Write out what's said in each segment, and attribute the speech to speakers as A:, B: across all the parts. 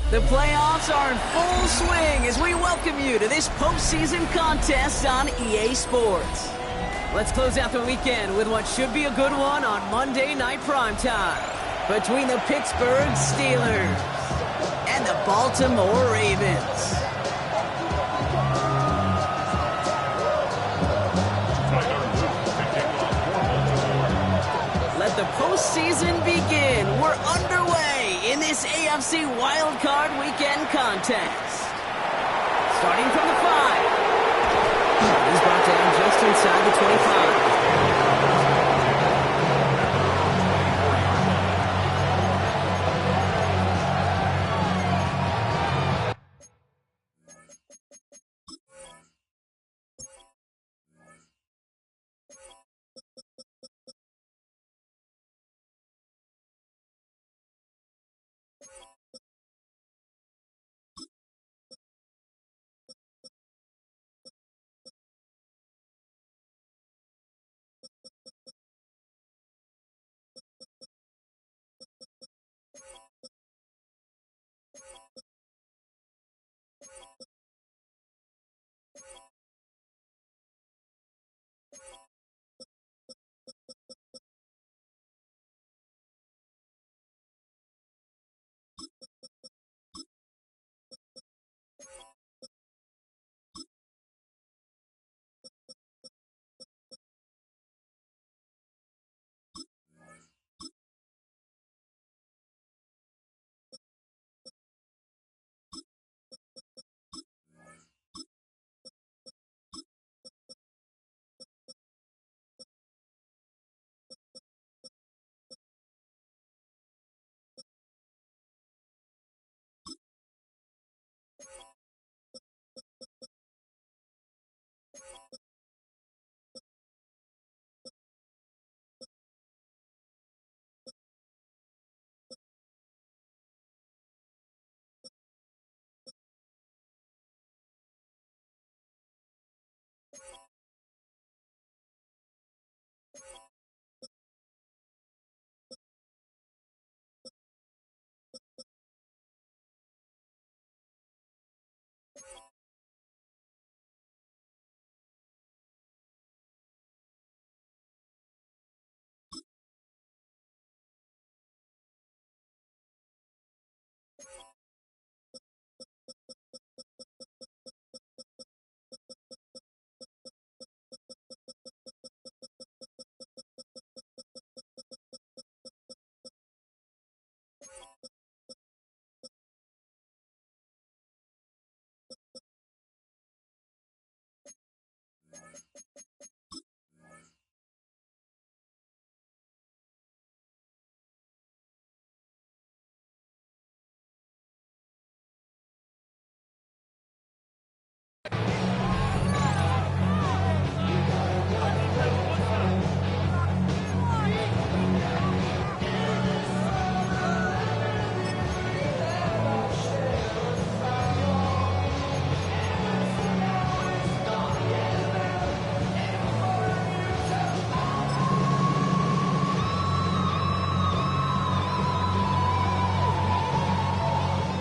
A: The playoffs are in full swing as we welcome you to this postseason contest on EA Sports. Let's close out the weekend with what should be a good one on Monday Night Primetime between the Pittsburgh Steelers and the Baltimore Ravens. Let the postseason begin. We're underway in this AFC Wildcard Weekend contest. Starting from the 5. He's brought down just inside the 25.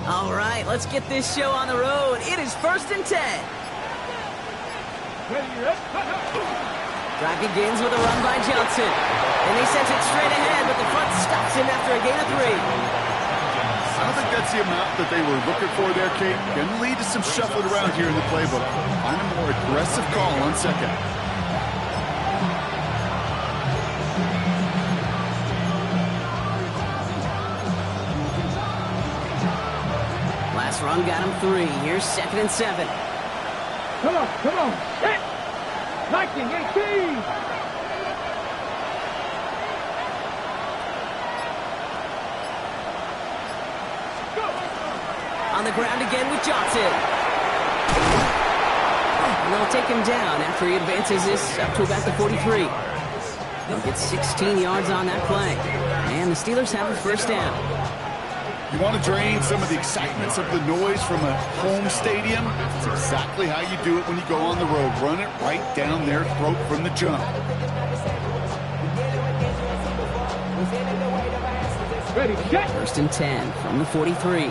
A: All right, let's get this show on the road. It is 1st and 10. Drive begins with a run by Johnson. And he sends it straight ahead, but the front stops him after a gain of 3.
B: I don't think that's the amount that they were looking for there, Kate. Going to lead to some shuffling around here in the playbook. Find a more aggressive call on second.
A: Last run got him 3. Here's 2nd and 7.
C: Come on, hit! 1918!
A: On the ground again with Johnson. And they'll take him down after he advances this up to about the 43. He'll get 16 yards on that play. And the Steelers have a first down.
B: You want to drain some of the excitement, some of the noise from a home stadium? It's exactly how you do it when you go on the road. Run it right down their throat from the jump.
C: Ready, set.
A: 1st and 10 from the 43.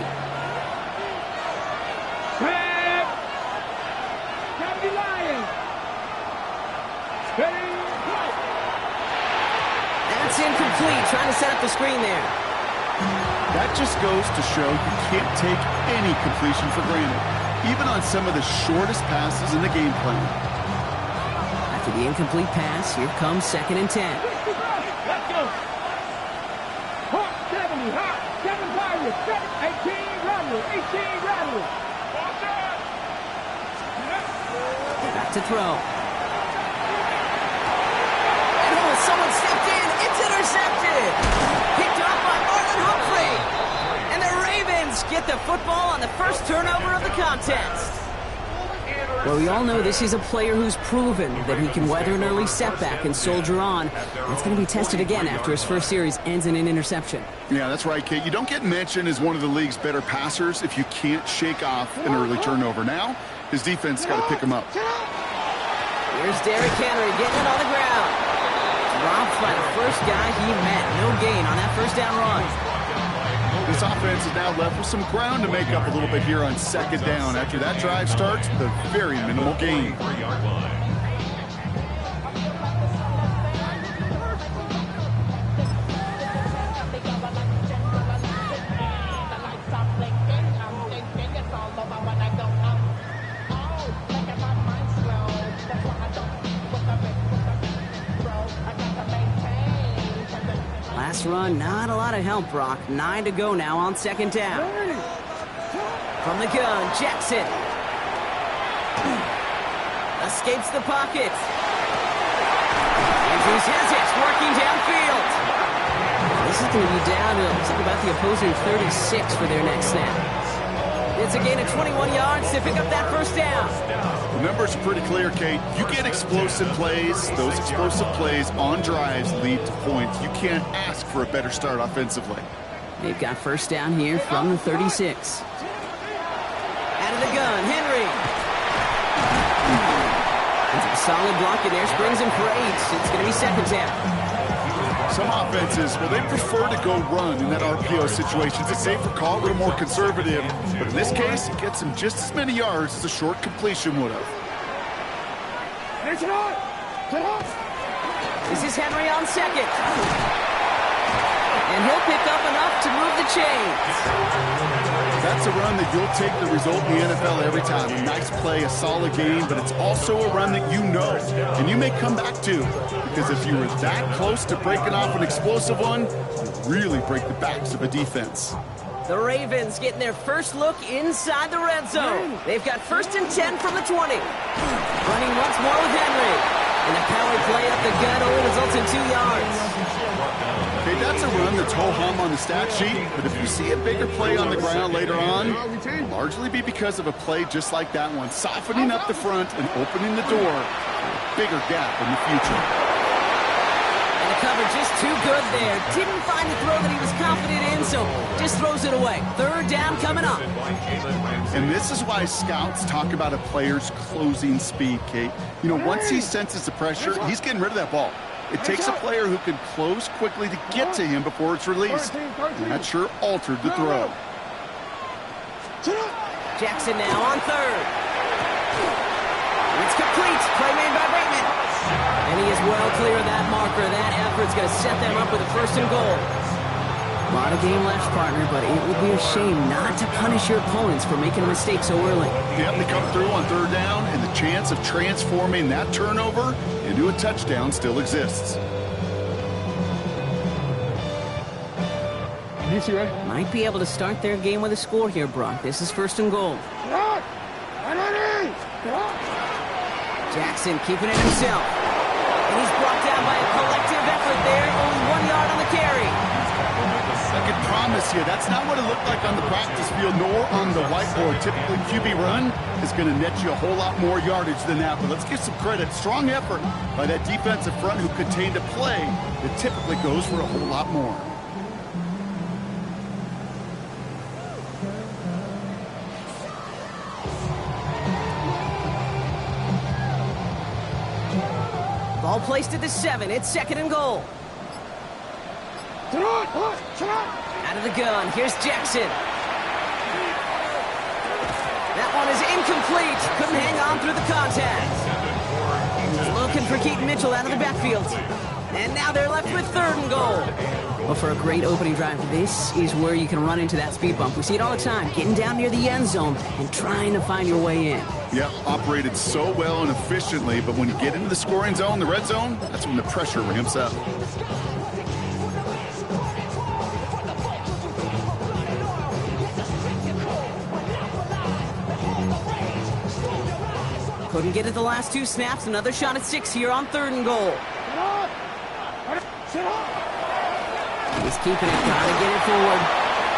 A: got the screen there.
B: That just goes to show you can't take any completion for granted, even on some of the shortest passes in the game plan.
A: After the incomplete pass, here comes 2nd and 10.
C: Let's go. Hot 70, hot 7 Tigers, 18 Rattlers, 18 Rattlers.
A: Back to throw. And oh, someone stepped in. It's intercepted. Picked off by Marlon Humphrey. And the Ravens get the football on the first turnover of the contest. Well, we all know this is a player who's proven that he can weather an early setback and soldier on. That's going to be tested again after his first series ends in an interception.
B: Yeah, that's right, Kate. You don't get mentioned as one of the league's better passers if you can't shake off an early turnover. Now, his defense has got to pick him up.
A: Here's Derrick Henry getting it on the ground. Dropped by the first guy he met. No gain on that first down run.
B: This offense is now left with some ground to make up a little bit here on 2nd down. After that drive starts, the very minimal gain.
A: Last run, not a lot of help, Brock. 9 to go now on 2nd down. From the gun, Jackson. Escapes the pocket. Andrews has it, working downfield. This is going to be downhill. It's about the opposing 36 for their next snap. It's a gain of 21 yards to pick up that first down.
B: The numbers are pretty clear, Kate. You get explosive plays. Those explosive plays on drives lead to points. You can't ask for a better start offensively.
A: They've got first down here from the 36. Out of the gun, Henry. It's a solid block in there. Springs him for 8. It's going to be 2nd down.
B: Some offenses, well, they prefer to go run in that RPO situation. It's a safer call, a little more conservative. But in this case, it gets him just as many yards as a short completion would have.
A: This is Henry on 2nd. And he'll pick up enough to move the chains.
B: That's a run that you'll take the result in the NFL every time. A nice play, a solid game, but it's also a run that you know and you may come back to. Because if you were that close to breaking off an explosive one, you really break the backs of a defense.
A: The Ravens getting their first look inside the red zone. They've got 1st and 10 from the 20. Running once more with Henry. And the power play up the gut only results in 2 yards.
B: Okay, that's a run that's ho-hum on the stat sheet, but if you see a bigger play on the ground later on, it'll largely be because of a play just like that one, softening up the front and opening the door for a bigger gap in the future.
A: And the cover just too good there. Didn't find the throw that he was confident in, so just throws it away. 3rd down coming up.
B: And this is why scouts talk about a player's closing speed, Kate. You know, once he senses the pressure, he's getting rid of that ball. It takes a player who can close quickly to get to him before it's released. And that sure altered the throw.
A: Jackson now on 3rd. It's complete. Play made by Bateman. And he is well clear of that marker. That effort's going to set them up with a 1st and goal. A lot of game left, partner, but it would be a shame not to punish your opponents for making a mistake so early.
B: Yep, they come through on 3rd down, and the chance of transforming that turnover into a touchdown still exists.
A: Might be able to start their game with a score here, Brock. This is 1st and goal. Jackson keeping it himself. And he's brought down by a collective effort there. Only 1 yard on the carry.
B: I can promise you, that's not what it looked like on the practice field, nor on the whiteboard. Typically, QB run is going to net you a whole lot more yardage than that. But let's give some credit. Strong effort by that defensive front who contained a play that typically goes for a whole lot more.
A: Ball placed at the 7. It's 2nd and goal. Out of the gun. Here's Jackson. That one is incomplete. Couldn't hang on through the contact. Looking for Keaton Mitchell out of the backfield. And now they're left with 3rd and goal. Well, for a great opening drive, this is where you can run into that speed bump. We see it all the time, getting down near the end zone and trying to find your way in.
B: Yep, operated so well and efficiently, but when you get into the scoring zone, the red zone, that's when the pressure ramps up.
A: Couldn't get it the last 2 snaps. Another shot at 6 here on 3rd and goal. He's keeping it, trying to get it forward.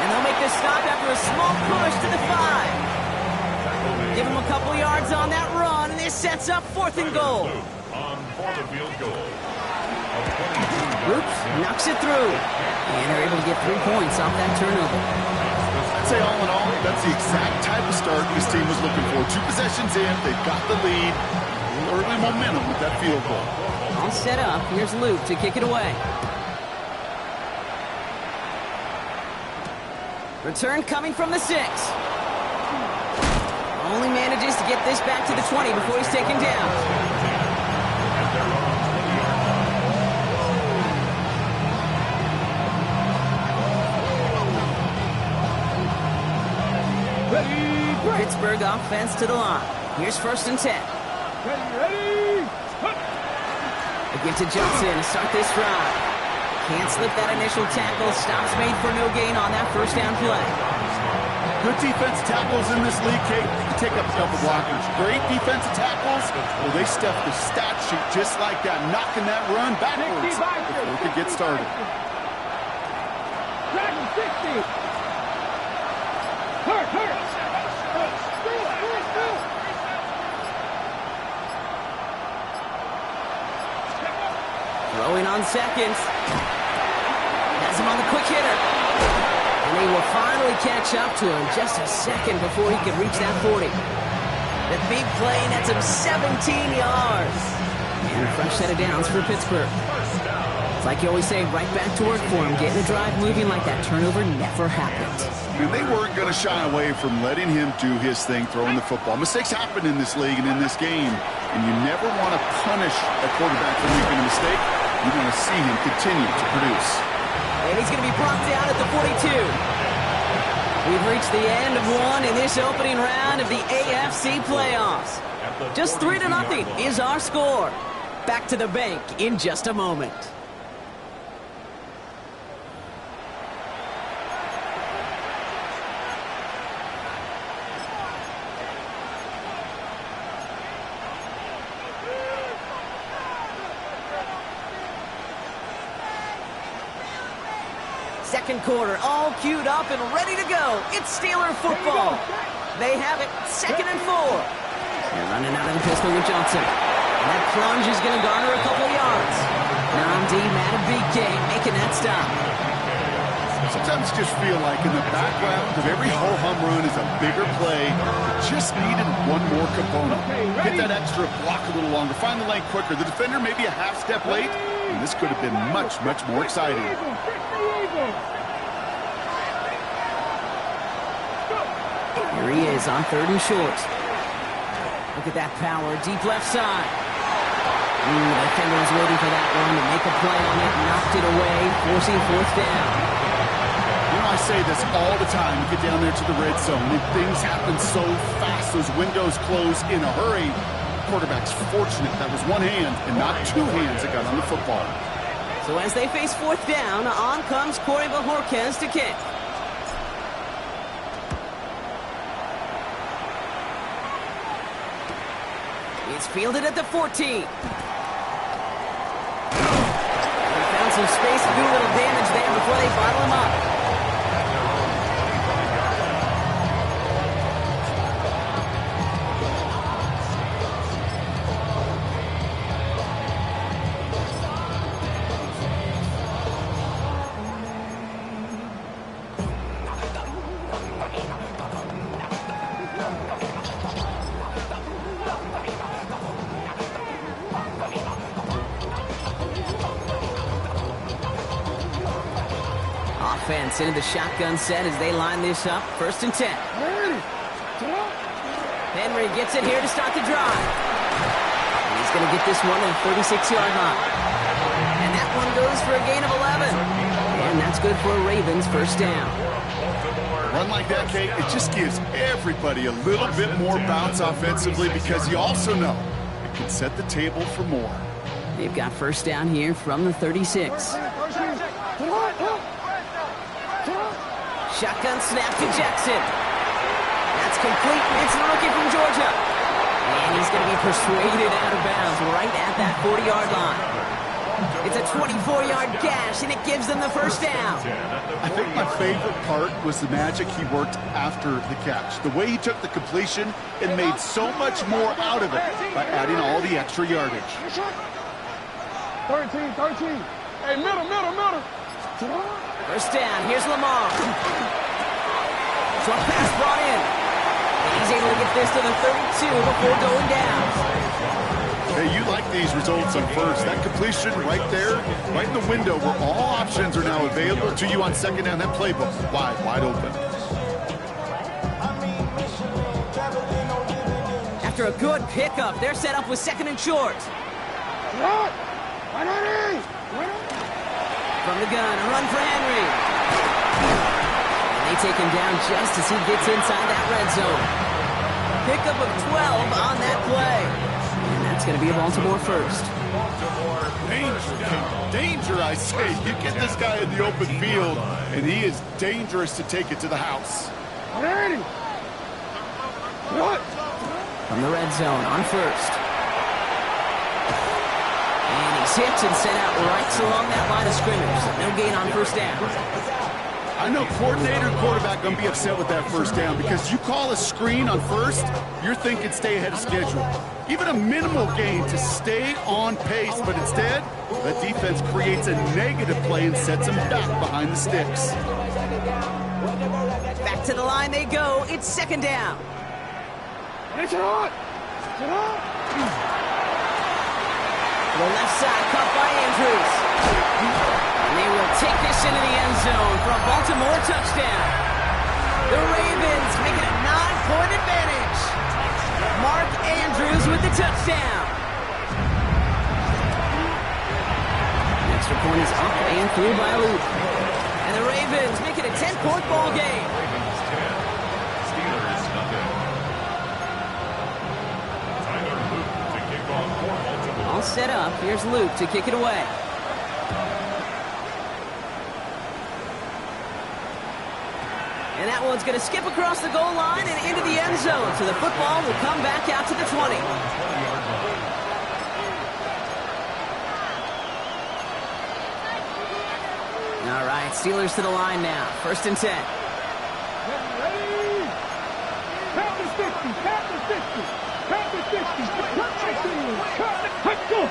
A: And they'll make this stop after a small push to the 5. Give him a couple yards on that run, and this sets up 4th and goal. Oops, knocks it through. And they're able to get 3 points off that turnover.
B: I'd say all in all, that's the exact type of start this team was looking for. 2 possessions in, they've got the lead. A little early momentum with that field goal.
A: All set up. Here's Luke to kick it away. Return coming from the 6. Only manages to get this back to the 20 before he's taken down. Pittsburgh offense to the line. Here's 1st and 10.
C: Ready.
A: They give to Johnson to start this drive. Can't slip that initial tackle. Stops made for no gain on that 1st down play.
B: Good defense tackles in this league, Kate. Take up double blockers. Great defensive tackles. Well, they stuff the stat sheet just like that, knocking that run backwards before it could get started.
C: Dragon 60. Hurt.
A: Throwing on 2nd. Has him on the quick hitter. And he will finally catch up to him just a second before he can reach that 40. The big play nets him 17 yards. And a fresh set of downs for Pittsburgh. It's like you always say, right back to work for him. Getting the drive moving like that turnover never happened.
B: And they weren't going to shy away from letting him do his thing, throwing the football. Mistakes happen in this league and in this game. And you never want to punish a quarterback for making a mistake. You want to see him continue to produce.
A: And he's going to be brought down at the 42. We've reached the end of one in this opening round of the AFC playoffs. Just 3-0 is our score. Back to the bank in just a moment. Second quarter, all queued up and ready to go. It's Steeler football. They have it, 2nd and 4. They're running out of the pistol with Johnson. And that plunge is going to garner a couple of yards. Namdi Madubuike making that stop.
B: Sometimes you just feel like in the background of every ho-hum run is a bigger play. Just needed one more component. Get that extra block a little longer. Find the lane quicker. The defender maybe a half step late. And this could have been much, much more exciting.
A: Here he is on 3rd and short. Look at that power, deep left side. The defender was waiting for that one to make a play on it, knocked it away, forcing 4th down.
B: You know, I say this all the time. You get down there to the red zone, and things happen so fast. Those windows close in a hurry. Quarterback's fortunate that was one hand and not 2 hands that got on the football.
A: So as they face 4th down, on comes Corey Bajorquez to kick. It's fielded at the 14. They found some space to do a little damage there before they bottle him up. Offense into the shotgun set as they line this up. 1st and 10. Henry gets it here to start the drive. And he's going to get this one on the 36-yard line. And that goes for a gain of 11. And that's good for a Ravens first down.
B: A run like that, Kate, it just gives everybody a little bit more bounce offensively because you also know it can set the table for more.
A: They've got first down here from the 36. Shotgun snap to Jackson. That's complete. It's the rookie from Georgia. And he's going to be persuaded out of bounds right at that 40-yard line. It's a 24-yard gash, and it gives them the first down.
B: I think my favorite part was the magic he worked after the catch. The way he took the completion and made so much more out of it by adding all the extra yardage.
C: 13. Hey, middle.
A: First down, here's Lamar. Short pass brought in. And he's able to get this to the 32 before going down.
B: Hey, you like these results on first. That completion right there, right in the window where all options are now available to you on second down. That playbook wide open.
A: After a good pickup, they're set up with second and short. From the gun, a run for Henry. And they take him down just as he gets inside that red zone. Pickup of 12 on that play. And that's going to be a Baltimore first.
B: Danger, I say. You get this guy in the open field, and he is dangerous to take it to the house.
A: From the red zone on first. And he's hit and sent out right along that line of scrimmage. No gain on first down.
B: I know coordinator and quarterback going to be upset with that first down because you call a screen on first, you're thinking stay ahead of schedule. Even a minimal gain to stay on pace, but instead, that defense creates a negative play and sets them back behind the sticks.
A: Back to the line they go. It's second down. The left side caught by Andrews. And they will take this into the end zone for a Baltimore touchdown. The Ravens make it a 9-point advantage. Mark Andrews with the touchdown. Extra point is up and through by Luke. And the Ravens make it a 10-point ball game. All set up. Here's Luke to kick it away. And that one's going to skip across the goal line and into the end zone. So the football will come back out to the 20. All right, Steelers to the line now. First and 10.
C: Ready? Count to 50. Count to 50. Count to 50. Let's go.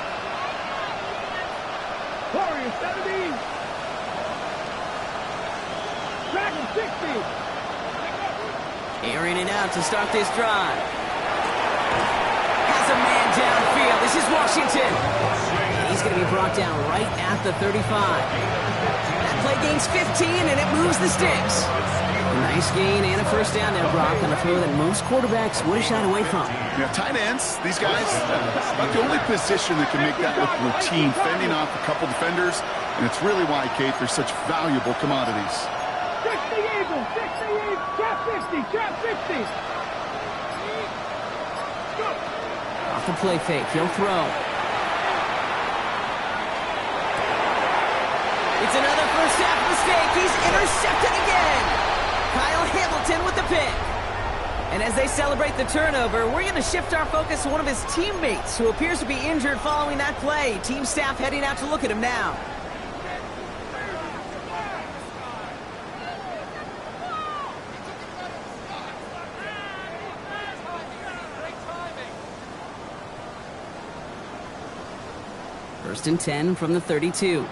C: Warriors 70. Dragon 60.
A: Airing it out to start this drive. Has a man downfield. This is Washington. And he's going to be brought down right at the 35. That play gains 15, and it moves the sticks. A nice gain and a first down there, Brock, on a throw that most quarterbacks would have shied away from.
B: Yeah, tight ends, these guys, about the only position that can make that look routine, fending off a couple defenders, and it's really why, Kate, they're such valuable commodities.
C: 60 Eagles, 60 Eagles, trap 50, trap 50.
A: Off the play fake, he'll throw. It's another first half mistake. He's intercepted again. Kyle Hamilton with the pick. And as they celebrate the turnover, we're going to shift our focus to one of his teammates who appears to be injured following that play. Team staff heading out to look at him now. First and 10 from the 32.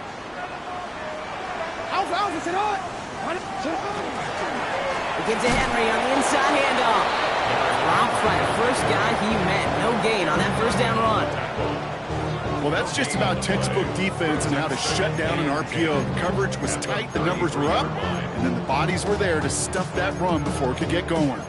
A: It gives to Henry on the inside handoff. Dropped by the first guy he met. No gain on that first down run.
B: Well, that's just about textbook defense and how to shut down an RPO. The coverage was tight, the numbers were up, and then the bodies were there to stuff that run before it could get going.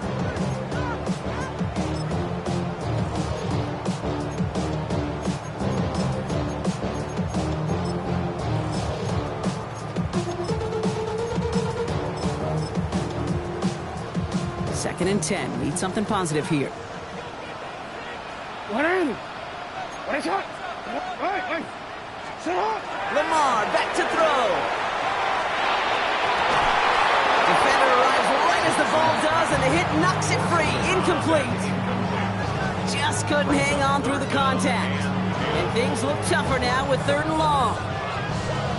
A: 2nd and 10. Need something positive here. Lamar back to throw. Defender arrives right as the ball does, and the hit knocks it free. Incomplete. Just couldn't hang on through the contact. And things look tougher now with 3rd and long.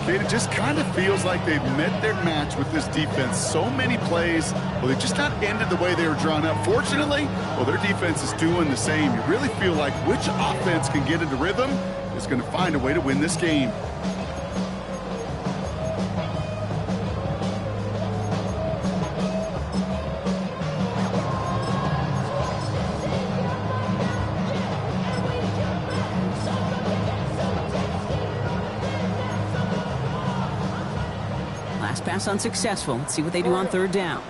B: Kate, it just kind of feels like they've met their match with this defense. So many plays, well, they just not ended the way they were drawn up. Fortunately, well, their defense is doing the same. You really feel like which offense can get into rhythm is going to find a way to win this game.
A: Last pass unsuccessful. Let's see what they do on 3rd down.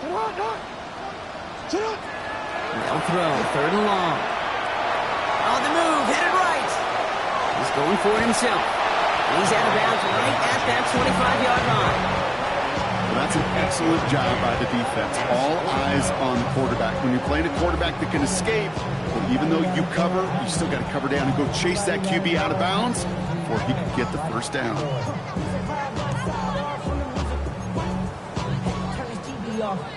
A: They'll throw. 3rd and long. On the move. Headed right. He's going for it himself. He's out of bounds right at that 25-yard line.
B: Well, that's an excellent job by the defense. All eyes on the quarterback. When you're playing a quarterback that can escape, well, even though you cover, you still got to cover down and go chase that QB out of bounds before he can get the 1st down.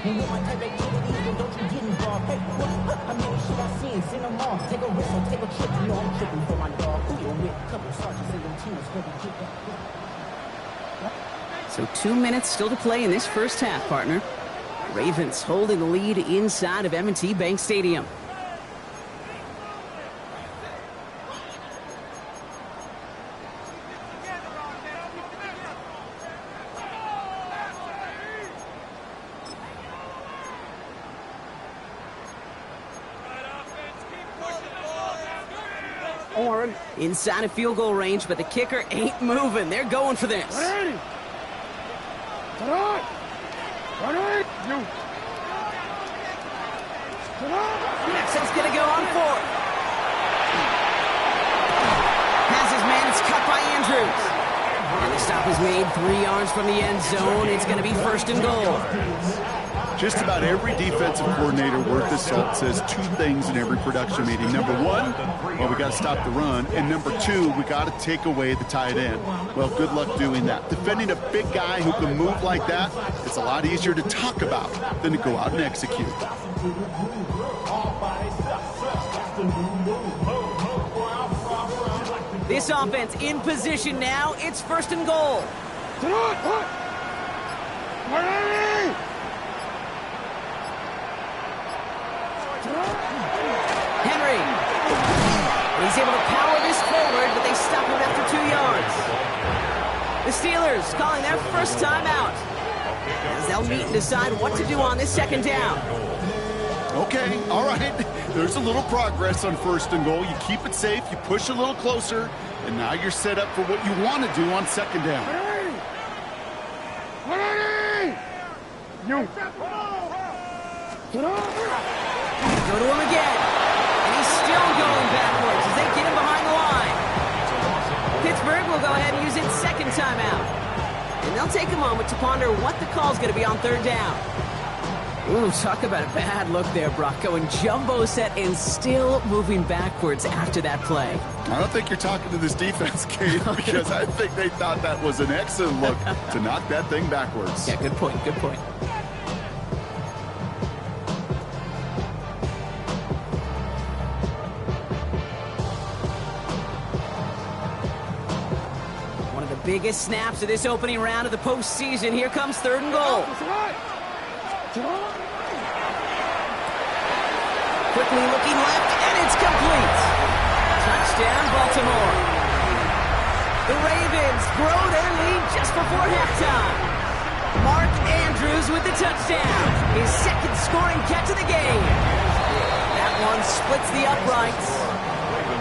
D: And with my type activities, then don't you get involved. Hey, what? I mean, shit I seen, send them off. Take a risk or take a trip. You know I'm tripping for my dog. Who you with? Couple sergeants and them teams for the kick.
A: So 2 minutes still to play in this 1st half, partner. Ravens holding the lead inside of M&T Bank Stadium. Inside of field goal range, but the kicker ain't moving. They're going for this. Jackson's going to go on 4th. Has his man. It's cut by Andrews. And the stop is made 3 yards from the end zone. It's going to be 1st and goal.
B: Just about every defensive coordinator worth his salt says 2 things in every production meeting. Number 1, well, we got to stop the run. And number 2, we got to take away the tight end. Well, good luck doing that. Defending a big guy who can move like that, it's a lot easier to talk about than to go out and execute.
A: This offense in position now. It's 1st and goal. Henry. He's able to power this forward, but they stop him after 2 yards. The Steelers calling their 1st time out, as they'll meet and decide what to do on this 2nd down.
B: Okay, all right. There's a little progress on 1st and goal. You keep it safe, you push a little closer, and now you're set up for what you want to do on 2nd down.
A: Go to him again. And he's still going backwards as they get him behind the line. Pittsburgh will go ahead and use its 2nd timeout. And they'll take a moment to ponder what the call's going to be on 3rd down. Ooh, talk about a bad look there, Brock. Going jumbo set and still moving backwards after that play.
B: I don't think you're talking to this defense, Kate, because I think they thought that was an excellent look to knock that thing backwards.
A: Yeah, good point, good point. One of the biggest snaps of this opening round of the postseason. Here comes 3rd and goal. Quickly looking left, and it's complete. Touchdown, Baltimore. The Ravens grow their lead just before halftime. Mark Andrews with the touchdown. His 2nd scoring catch of the game. That one splits the uprights.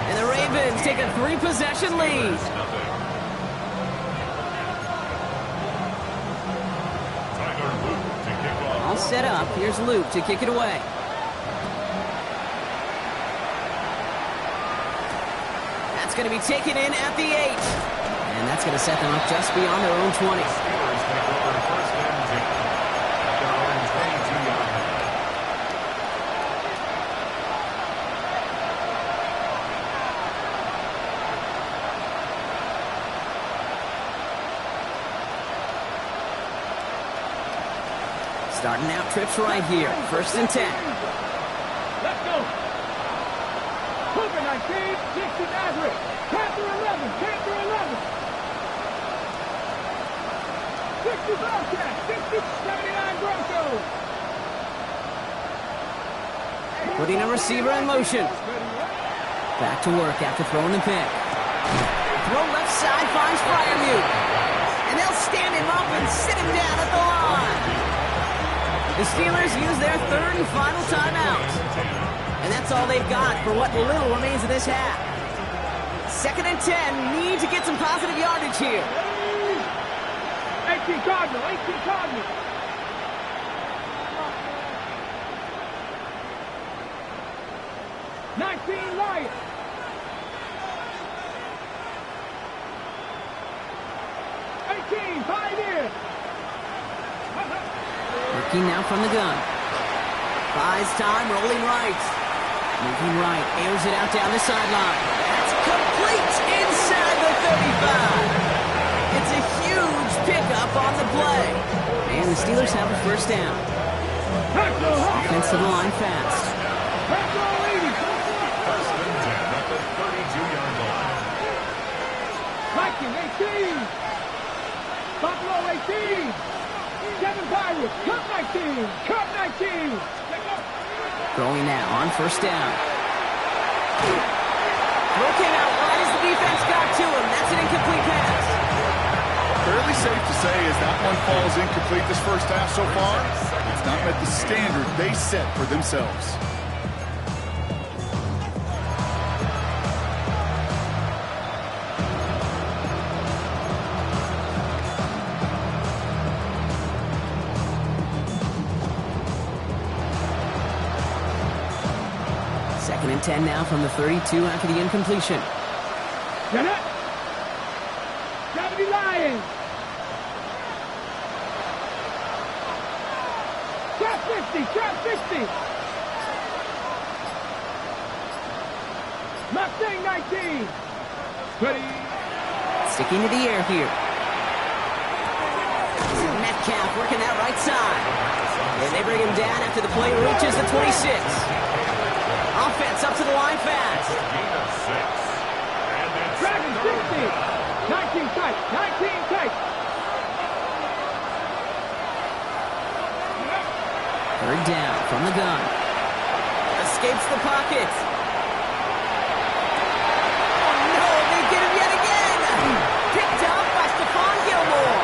A: And the Ravens take a 3-possession lead. All set up. Here's Luke to kick it away. That's going to be taken in at the 8. And that's going to set them up just beyond their own 20. Starting out trips right here. 1st and 10.
C: Let's go. Cougar 19, 60 Maverick. Panther 11, Panther 11. 60 Bobcats, 60, 79 Broncos.
A: Putting a receiver in motion. Back to work after throwing the pick. Throw left side finds Freiermuth. And they'll stand him up and sit him down at the line. The Steelers use their 3rd and final timeout. And that's all they've got for what little remains of this half. 2nd and 10, need to get some positive yardage here.
C: 18 Cardinal, 18 Cardinal. Lions. 18, Pioneers.
A: Looking now from the gun. Buys time, rolling right. Moving right, airs it out down the sideline. That's complete inside the 35. It's a huge pickup on the play. And the Steelers have a 1st down. Offensive line fast.
C: Viking 18. Buffalo 18. Kevin Pirates. Cup 19. Cup 19.
A: Throwing now on 1st down. Throw came out right as the defense got to him. That's an incomplete pass.
B: Fairly safe to say as that one falls incomplete this 1st half so far, it's not met the standard they set for themselves.
A: Second and 10 now from the 32 after the incompletion.
C: Get it. Gotta be Lions. Trap 50, trap 50. Mustang 19. Ready.
A: Sticking to the air here. Metcalf working that right side. And they bring him down after the play reaches the 26. Offense up to the line fast.
C: Dragon 60. 19 tight. 19 tight.
A: 3rd down from the gun. Escapes the pocket. Oh no, they get him yet again. Picked up by Stephon Gilmore.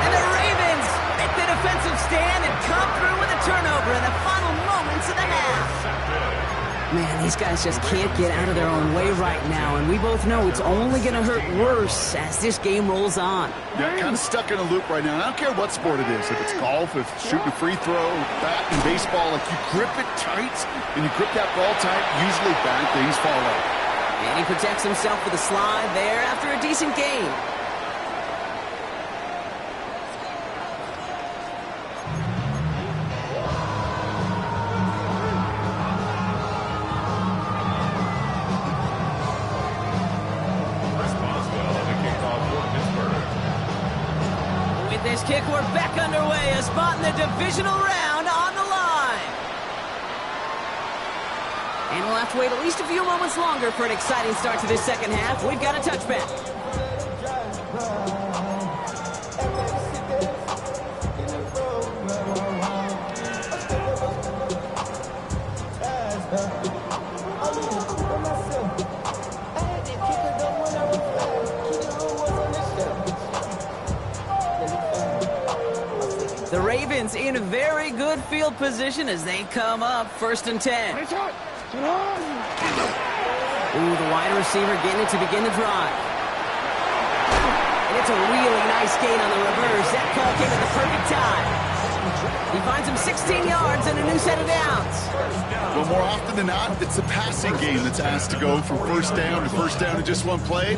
A: And the Ravens make the defensive stand and come through with a turnover in the final moments of the half. Man, these guys just can't get out of their own way right now, and we both know it's only going to hurt worse as this game rolls on.
B: They're kind of stuck in a loop right now, and I don't care what sport it is. If it's golf, if it's shooting a free throw, bat and baseball, like you grip it tight, and you grip that ball tight, usually bad things fall out.
A: And he protects himself with a slide there after a decent game. This kick, we're back underway. A spot in the divisional round on the line. And we'll have to wait at least a few moments longer for an exciting start to this 2nd half. We've got a touchback. The Ravens in very good field position as they come up 1st and 10. Ooh, the wide receiver getting it to begin the drive. And it's a really nice gain on the reverse. That call came at the perfect time. He finds him 16 yards and a new set of downs.
B: Well, more often than not, it's the passing game that's asked to go from 1st down to 1st down in just one play.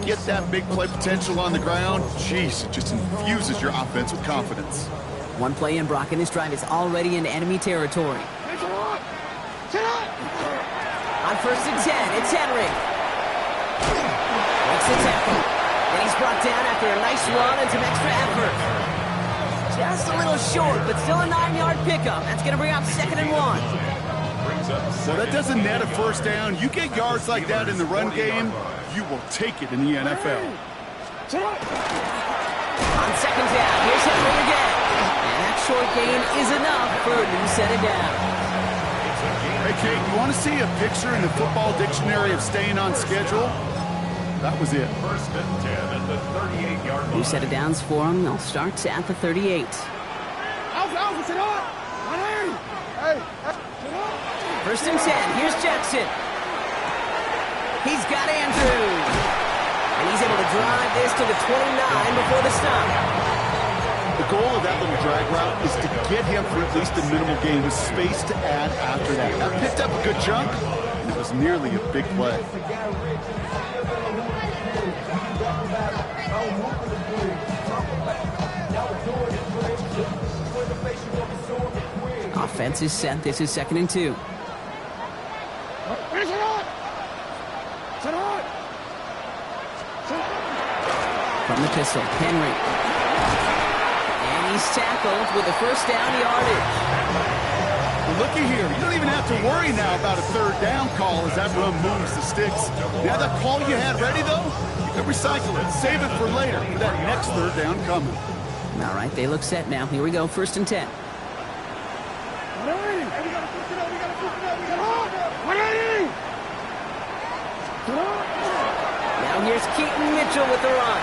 B: Get that big play potential on the ground. Jeez, it just infuses your offense with confidence.
A: One play in, Brock, and this drive is already in enemy territory. On 1st and 10, it's Henry. Makes the tackle. And he's brought down after a nice run and some extra effort. Just a little short, but still a 9-yard pickup. That's going to bring up 2nd and 1.
B: Well, that doesn't net a first down. You get yards like that in the run game, you will take it in the NFL.
A: On 2nd down, here's Henry again. And that short gain is enough for a new set of downs.
B: Hey, Kate, you want to see a picture in the football dictionary of staying on schedule? That was it.
E: 1st and 10 at the 38-yard line.
A: New set of downs for them. They'll start at the 38. First and 10. Here's Jackson. He's got Andrews. And he's able to drive this to the 29 before the stop.
B: The goal of that little drag route is to get him for at least a minimal gain with space to add after that. That picked up a good chunk, and it was nearly a big play.
A: Offense is set. This is 2nd and 2. From the pistol, Henry. And he's tackled with the first down yardage.
B: Well, looky here. You don't even have to worry now about a 3rd down call as that run moves the sticks. Now that call you had ready, though, you can recycle it. Save it for later for that next 3rd down coming.
A: All right, they look set now. Here we go, 1st and 10. Now here's Keaton Mitchell with the run.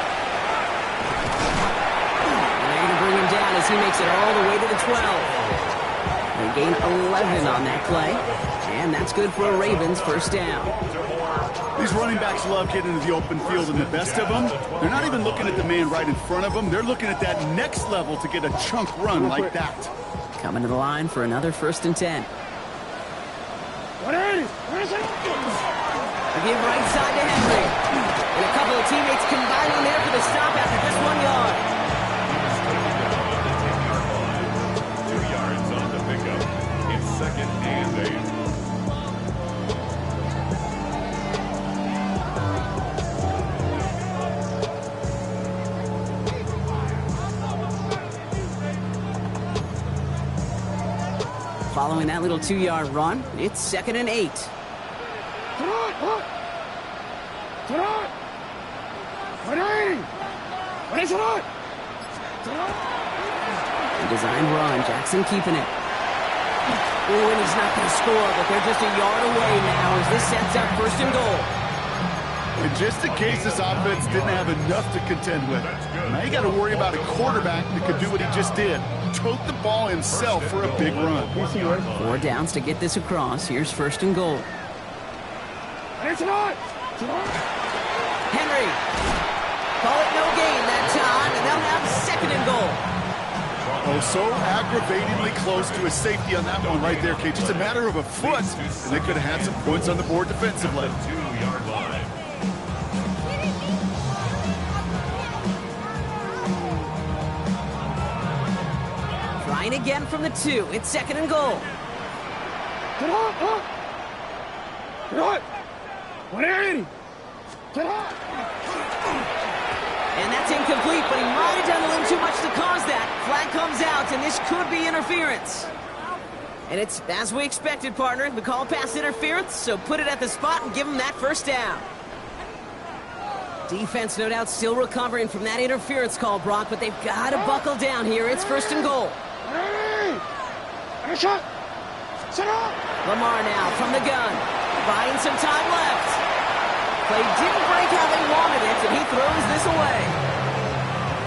A: And they're going to bring him down as he makes it all the way to the 12. They gain 11 on that play. And that's good for a Ravens 1st down.
B: These running backs love getting into the open field, and the best of them, they're not even looking at the man right in front of them. They're looking at that next level to get a chunk run like that.
A: Coming to the line for another 1st and 10. A give right side to Henry. And a couple of teammates combining there for the stop after just 1 yard.
E: 2 yards on the pickup. It's 2nd and 8.
A: Following that little 2-yard run, it's 2nd and 8. Designed run, Jackson keeping it. Oh, and he's not going to score, but they're just a yard away now as this sets up 1st and goal.
B: And just in case this offense didn't have enough to contend with, now you got to worry about a quarterback that could do what he just did. Tote the ball himself for a big run.
A: 4 downs to get this across. Here's 1st and goal. Henry. Call it no gain that time, and they'll have 2nd and goal.
B: Oh, so aggravatingly close to a safety on that one right there, Kate. Just a matter of a foot, and they could have had some points on the board defensively.
E: 2-yard line.
A: Trying again from the 2. It's 2nd and goal. And that's incomplete, but he might have done a little too much to cause that. Flag comes out, and this could be interference. And it's as we expected, partner. The call pass interference, so put it at the spot and give him that 1st down. Defense, no doubt, still recovering from that interference call, Brock, but they've got to buckle down here. It's 1st and goal. Lamar now from the gun. Buying some time left. Play didn't break how they wanted it, and he throws this away.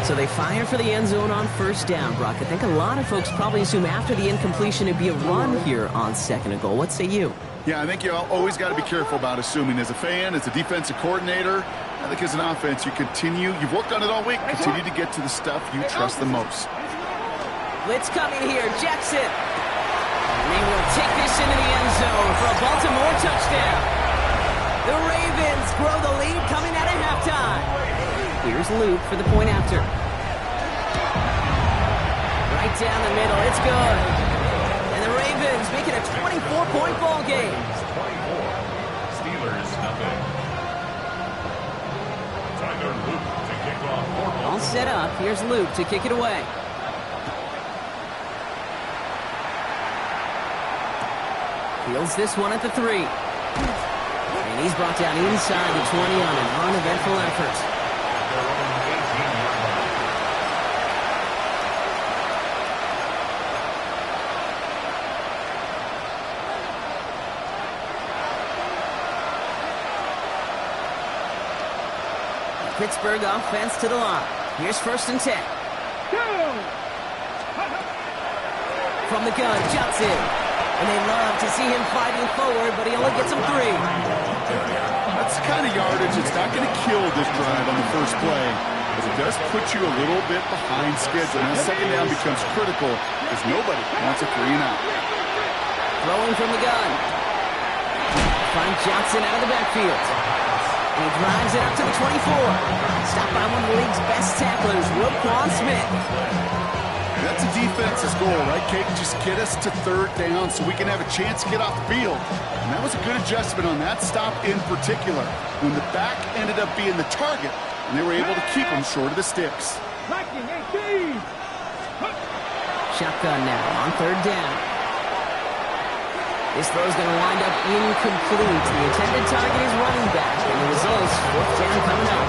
A: So they fire for the end zone on 1st down, Brock. I think a lot of folks probably assume after the incompletion it'd be a run here on 2nd and goal. What say you?
B: Yeah, I think you always got to be careful about assuming. As a fan, as a defensive coordinator, I think as an offense, you've worked on it all week. Continue to get to the stuff you trust the most.
A: Blitz coming here, Jackson. And they will take this into the end zone for a Baltimore touchdown. The Ravens grow the lead coming out of halftime. Here's Luke for the point after. Right down the middle, it's good. And the Ravens make it a 24-point ball game.
E: 24. Steelers nothing. Tyler Luke to kick off.
A: All set up. Here's Luke to kick it away. Fields this one at the 3. And he's brought down inside the 20 on an uneventful effort. Pittsburgh offense to the line. Here's 1st and 10. From the gun, Johnson. And they love to see him fighting forward, but he only gets him 3.
B: That's the kind of yardage that's not going to kill this drive on the first play, but it does put you a little bit behind schedule. Now, 2nd down becomes critical because nobody wants a 3 and out.
A: Throwing from the gun. Find Johnson out of the backfield. And he drives it up to the 24. Stopped by one of the league's best tacklers, Roquan Smith.
B: That's a defense's goal, right, Kate? Just get us to 3rd down so we can have a chance to get off the field. And that was a good adjustment on that stop in particular, when the back ended up being the target, and they were able to keep him short of the sticks.
A: Shotgun now on 3rd down. This throw's going to wind up incomplete. The intended target is running back, and the result's 4th down coming up.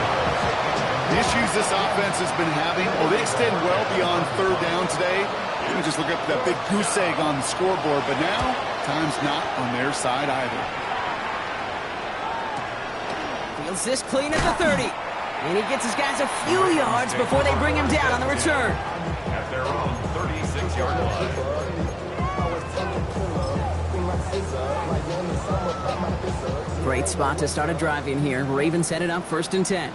B: The issues this offense has been having, they extend well beyond 3rd down today. You can just look up that big goose egg on the scoreboard, but now, time's not on their side either.
A: Fields this clean at the 30. And he gets his guys a few yards before they bring him down on the return.
E: At their own 36-yard line.
A: Great spot to start a drive in here. Ravens set it up 1st and 10.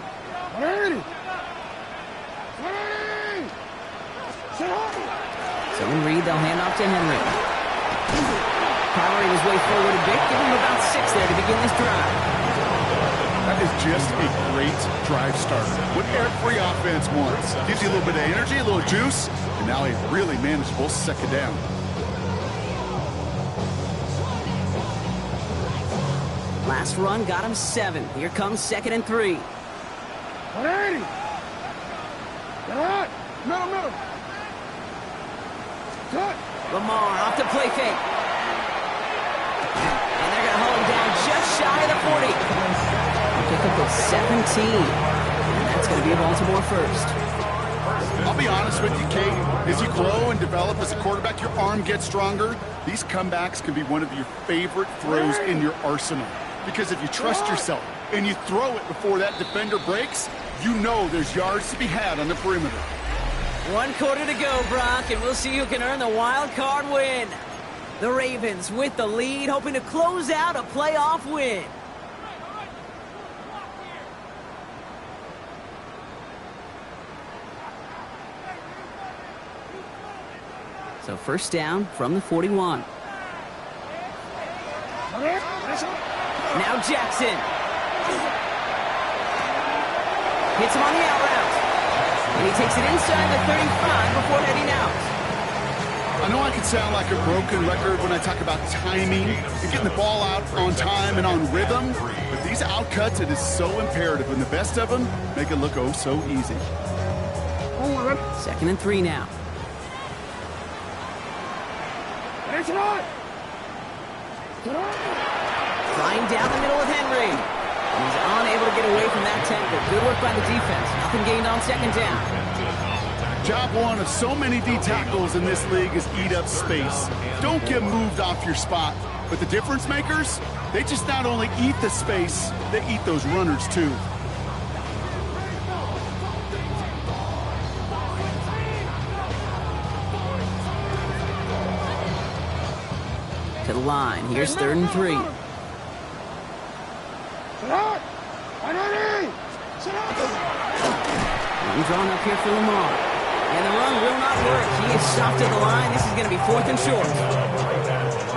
A: So in Reed, they'll hand off to Henry. Kyler was way forward a bit. Give him about 6 there to begin this drive.
B: That is just a great drive starter. What every offense wants. Gives you a little bit of energy, a little juice, and now a really manageable 2nd down.
A: Last run got him 7. Here comes 2nd and 3.
C: Middle.
A: Lamar off the play fake. And they're going to hold him down just shy of the 40. Pick up at 17. And that's going to be a Baltimore 1st.
B: I'll be honest with you, Kate. As you grow and develop as a quarterback, your arm gets stronger. These comebacks can be one of your favorite throws in your arsenal. Because if you trust yourself and you throw it before that defender breaks, you know there's yards to be had on the perimeter.
A: 1 quarter to go, Brock, and we'll see who can earn the wild card win. The Ravens with the lead, hoping to close out a playoff win. So 1st down from the 41. Now Jackson. Hits him on the out route. And he takes it inside the 35 before heading out.
B: I know I can sound like a broken record when I talk about timing and getting the ball out on time and on rhythm, but these outcuts, it is so imperative, and the best of them make it look oh so easy.
A: 2nd and 3 now. Flying down the middle with Henry. And he's unable to get away from that tackle. Good work by the defense. Nothing gained on 2nd down.
B: Job one of so many D tackles in this league is eat up space. Don't get moved off your spot. But the difference makers, they just not only eat the space, they eat those runners too.
A: To the line. Here's 3rd and 3. Run drawn up here for Lamar. And the run will not work. He is stopped at the line. This is going to be 4th and short.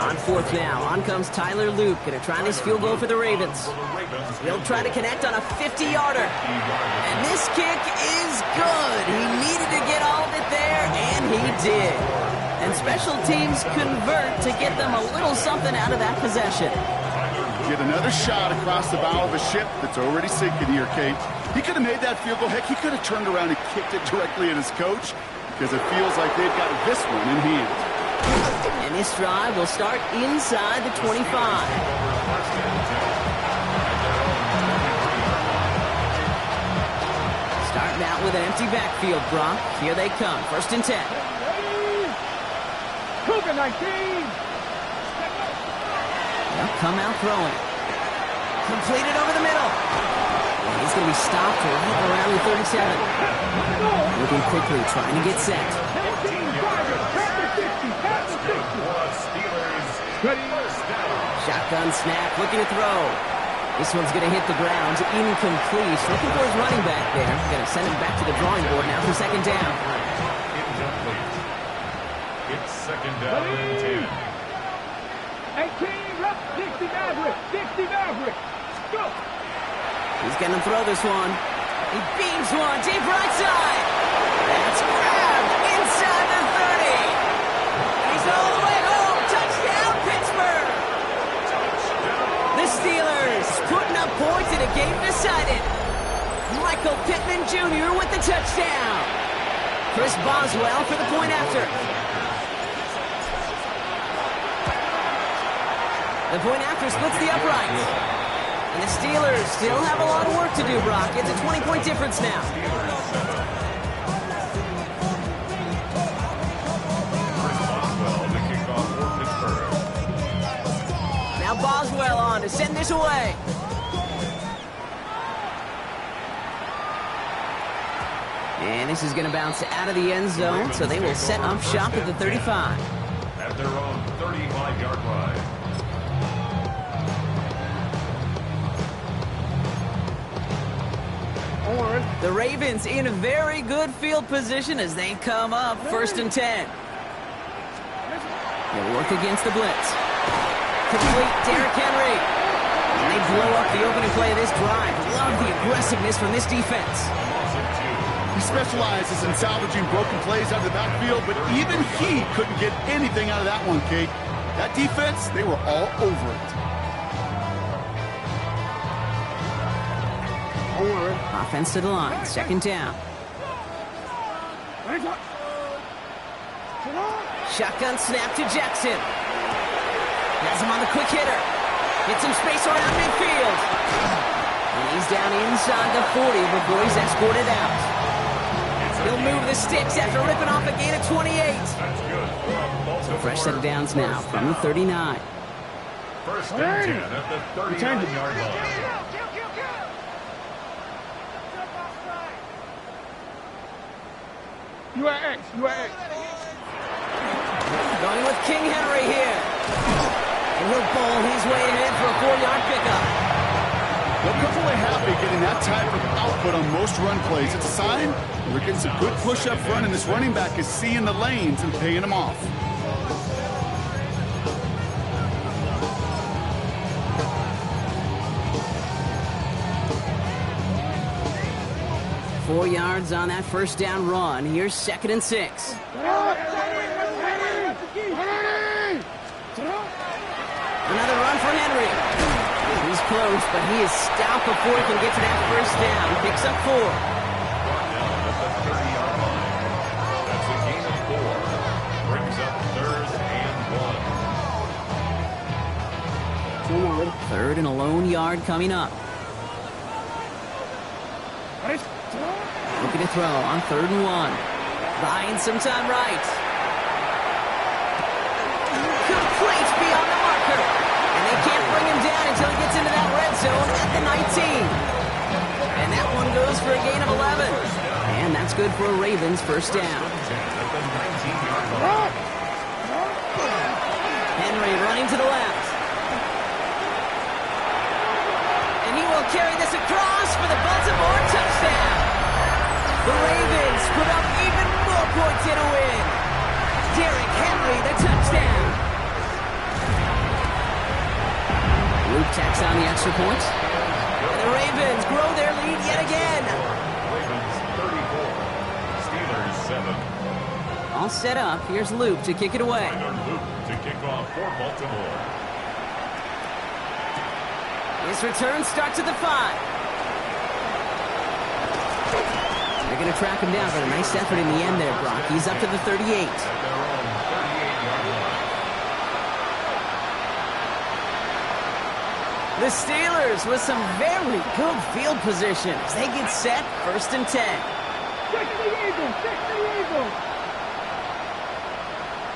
A: On 4th now. On comes Tyler Luke. Going to try this field goal for the Ravens. He'll try to connect on a 50-yarder. And this kick is good. He needed to get all of it there, and he did. And special teams convert to get them a little something out of that possession.
B: Get another shot across the bow of a ship that's already sinking here, Kate. He could have made that field goal. Heck, he could have turned around and kicked it directly at his coach because it feels like they've got this one in hand.
A: And this drive will start inside the 25. Starting out with an empty backfield, Brock. Here they come. 1st and 10.
C: Cougar 19.
A: They'll come out throwing. Completed over the middle. And he's going to be stopped right around the 37. Moving quickly, trying to get set. Shotgun snap, looking to throw. This one's going to hit the ground. Incomplete. Looking for his running back there. Going to send him back to the drawing board now for 2nd down.
E: It's 2nd down and 10.
C: 18, left, 60 Maverick. 60 Maverick. Go.
A: He's going to throw this one. He beams one deep right side. That's grabbed inside the 30. He's all the way home. Touchdown, Pittsburgh. The Steelers putting up points in a game decided. Michael Pittman Jr. with the touchdown. Chris Boswell for the point after. The point after splits the uprights. And the Steelers still have a lot of work to do, Brock. It's a 20-point difference now. Now Boswell on to send this away. And this is going to bounce out of the end zone, so they will set up shop at the 35.
E: At their own 35-yard line.
A: The Ravens in a very good field position as they come up 1st and 10. They'll work against the blitz. Complete Derrick Henry. And they blow up the opening play of this drive. Love the aggressiveness from this defense.
B: He specializes in salvaging broken plays out of the backfield, but even he couldn't get anything out of that one, Kate. That defense, they were all over it.
A: Offense to the line. 2nd down. Shotgun snap to Jackson. Has him on the quick hitter. Gets some space around midfield. And he's down inside the 40 before he's escorted out. He'll move the sticks after ripping off a gain of 28. So fresh set of downs now from the 39.
E: 1st and 10 at the 39-yard line.
C: You are X.
A: Going with King Henry here. And he'll bowl his way ahead for a 4-yard pickup.
B: They're perfectly happy getting that type of output on most run plays. It's a sign we're getting some good push up front, and this running back is seeing the lanes and paying them off.
A: Four yards on that 1st down run. Here's 2nd and 6. Another run for Henry. He's close, but he is stout before he can get to that 1st down. Picks up 4.
E: That's a gain of 4. Brings up 3rd and 1.
A: 3rd and a lone yard coming up. Looking to throw on 3rd and 1. Buying some time right. Complete beyond the marker. And they can't bring him down until he gets into that red zone at the 19. And that one goes for a gain of 11. And that's good for a Ravens 1st down. Henry running to the left. And he will carry this across for the Baltimore touchdown. The Ravens put up even more points in a win. Derrick Henry, the touchdown. Luke tacks on the extra point. And the Ravens grow their lead yet again.
E: Ravens 34, Steelers 7.
A: All set up. Here's Luke to kick it away.
E: Luke to kick off for Baltimore.
A: His return starts at the 5. They're going to track him down, but a nice effort in the end there, Brock. He's up to the 38.
E: At their own 38-yard line.
A: The Steelers with some very good field position as they get set, 1st and 10.
C: 6 the Eagles, 6 the Eagles.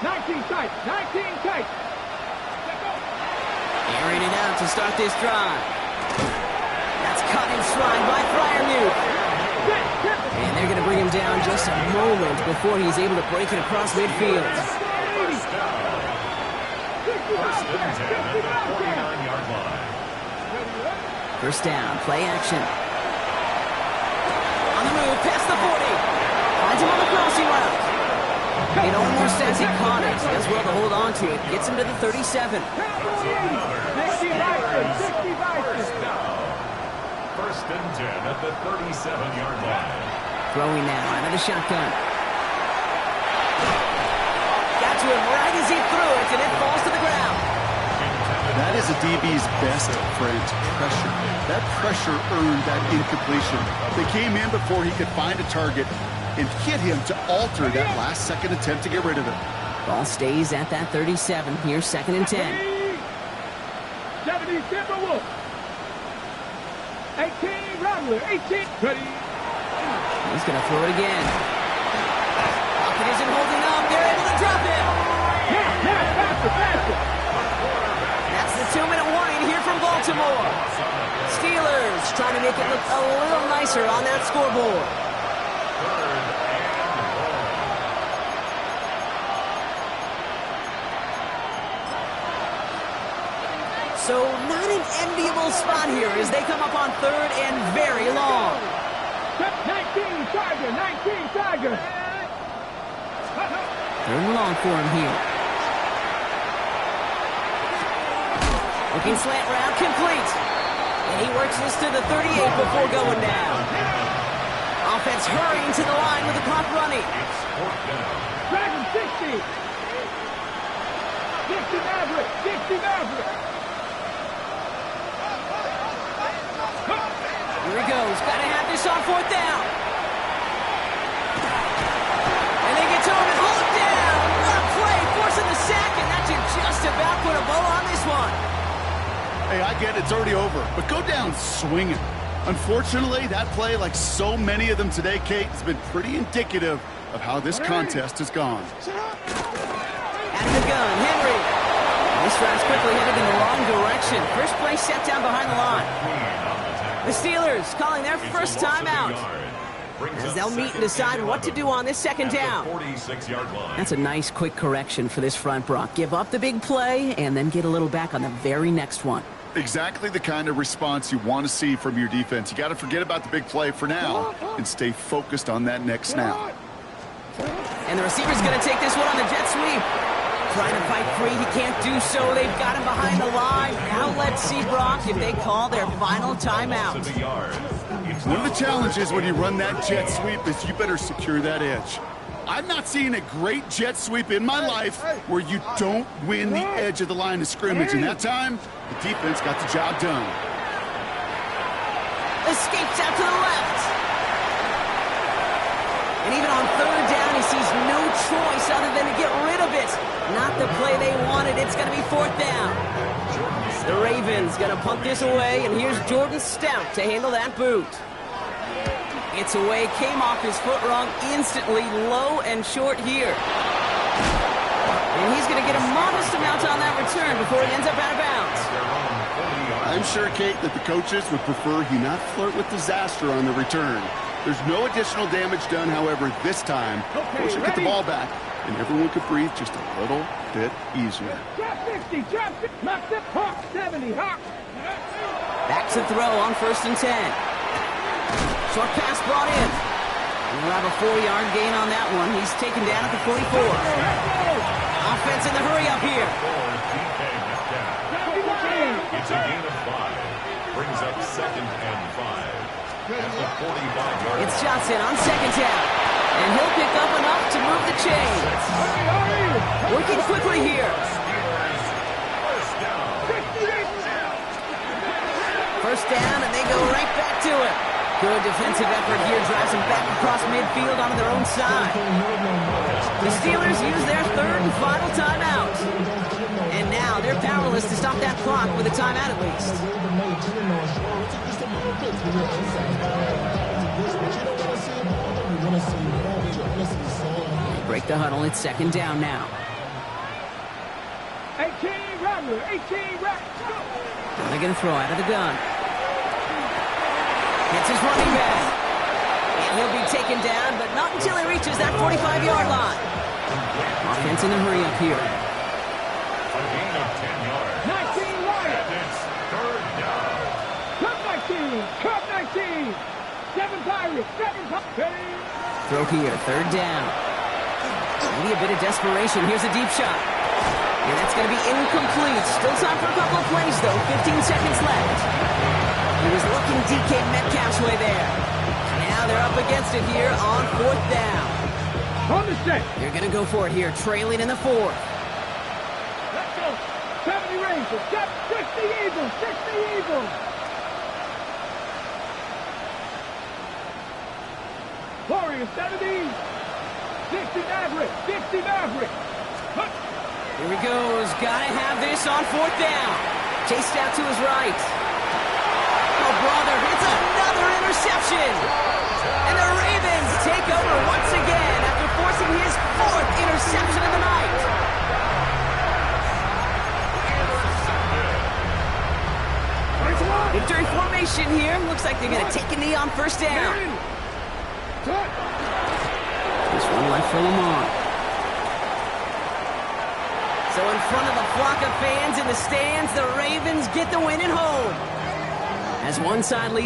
C: 19 tight, 19 tight.
A: Airing it out to start this drive. That's caught in stride by Freiermuth. And they're going to bring him down just a moment before he's able to break it across midfield.
E: First and 10 at the 49-yard line.
A: First down, play action. On the move, past the 40. Finds him on the crossing route. And Elmore says he caught it. Does well to hold on to it. Gets him to the 37.
C: 60 Vikings, 60 Vikings.
E: First and 10 at the 37-yard line.
A: Throwing now out of the shotgun. Got to him right as he threw it, and it falls to the ground.
B: That is a DB's best friend, pressure. That pressure earned that incompletion. They came in before he could find a target and hit him to alter that last-second attempt to get rid of it.
A: Ball stays at that 37. Here's 2nd and 10.
C: 70 Timberwolves. 18 Rattler, 18. Ready.
A: He's going to throw it again. Pocket isn't holding up. They're able to drop him.
C: Faster.
A: That's the 2-minute warning here from Baltimore. Steelers trying to make it look a little nicer on that scoreboard. So not an enviable spot here as they come up on 3rd and very long.
C: 19 Tiger, 19 Tiger.
A: 3rd and long for him here. Looking slant route, complete. And he works this to the 38 before going down. Offense hurrying to the line with the clock running.
C: Dragon 60. 60 Maverick, 60 Maverick.
A: Here he goes. Got to have this on 4th down. And they get to him and hold him down. What a play, forcing the sack, and that should just about put a bow on this one.
B: Hey, I get it's already over, but go down swinging. Unfortunately, that play, like so many of them today, Kate, has been pretty indicative of how this contest has gone.
A: Out of the gun, Henry. This drive's quickly headed in the wrong direction. First play set down behind the line. The Steelers calling their first timeout as they'll meet and decide what to do on this 2nd down. That's a nice quick correction for this front, Brock. Give up the big play and then get a little back on the very next one.
B: Exactly the kind of response you want to see from your defense. You got to forget about the big play for now and stay focused on that next snap.
A: And the receiver's going to take this one on the jet sweep. Trying to fight free, he can't do so. They've got him behind the line. Now let's see, Brock, if they call their final timeout.
B: One of the challenges when you run that jet sweep is you better secure that edge. I've not seen a great jet sweep in my life where you don't win the edge of the line of scrimmage. And that time, the defense got the job done.
A: Escapes out to the left. And even on 3rd down, he sees no choice other than to get rid of it. Not the play they wanted. It's going to be 4th down. The Ravens going to punt this away, and here's Jordan Stout to handle that boot. It's away, came off his foot wrong instantly, low and short here. And he's going to get a modest amount on that return before he ends up out of bounds.
B: I'm sure, Kate, that the coaches would prefer he not flirt with disaster on the return. There's no additional damage done, however, this time. We should get the ball back, and everyone could breathe just a little bit easier.
C: Drop 60, drop 60, knock the Hawk 70, Hawk.
A: Back to throw on 1st and 10. Short pass brought in. We'll have a 4-yard gain on that one. He's taken down at the 44. Offense in the hurry up here.
E: It's a gain of 5. Brings up 2nd and 5. At the 45-yard.
A: It's Johnson on 2nd down. And he'll pick up enough to move the chains. Working quickly here. First down, and they go right back to it. Good defensive effort here. Drives them back across midfield onto their own side. The Steelers use their 3rd and final timeout. And now they're powerless was to stop that clock with a timeout at least. They break the huddle. It's second down now.
C: 18 Rattler, 18 Rattler.
A: They're going to throw out of the gun. It's his running back. And he'll be taken down, but not until he reaches that 45-yard line. Offense in a hurry up here.
E: A gain of 10 yards.
C: 19 Wyatt.
E: And it's third down.
C: Cup 19, Cup 19. 7 Pirates, 7 Pirates.
A: Throw here, third down. Maybe a bit of desperation. Here's a deep shot. And that's going to be incomplete. Still time for a couple of plays, though. 15 seconds left. He was looking DK Metcalf's way there. Now they're up against it here on fourth down.
C: On the set.
A: They're going to go for it here, trailing in the fourth.
C: Let's go. 70 Rangers, 60 Eagles, 60 Eagles. Warriors, 70. 60 Maverick, 60 Maverick.
A: Here he goes. Gotta have this on fourth down. Chased out to his right. Oh, brother, it's another interception. And the Ravens take over once again after forcing his fourth interception of the night. Victory formation here. Looks like they're going to take a knee on first down. Just one left for Lamar. So in front of a flock of fans in the stands, the Ravens get the win at home. As one side leaves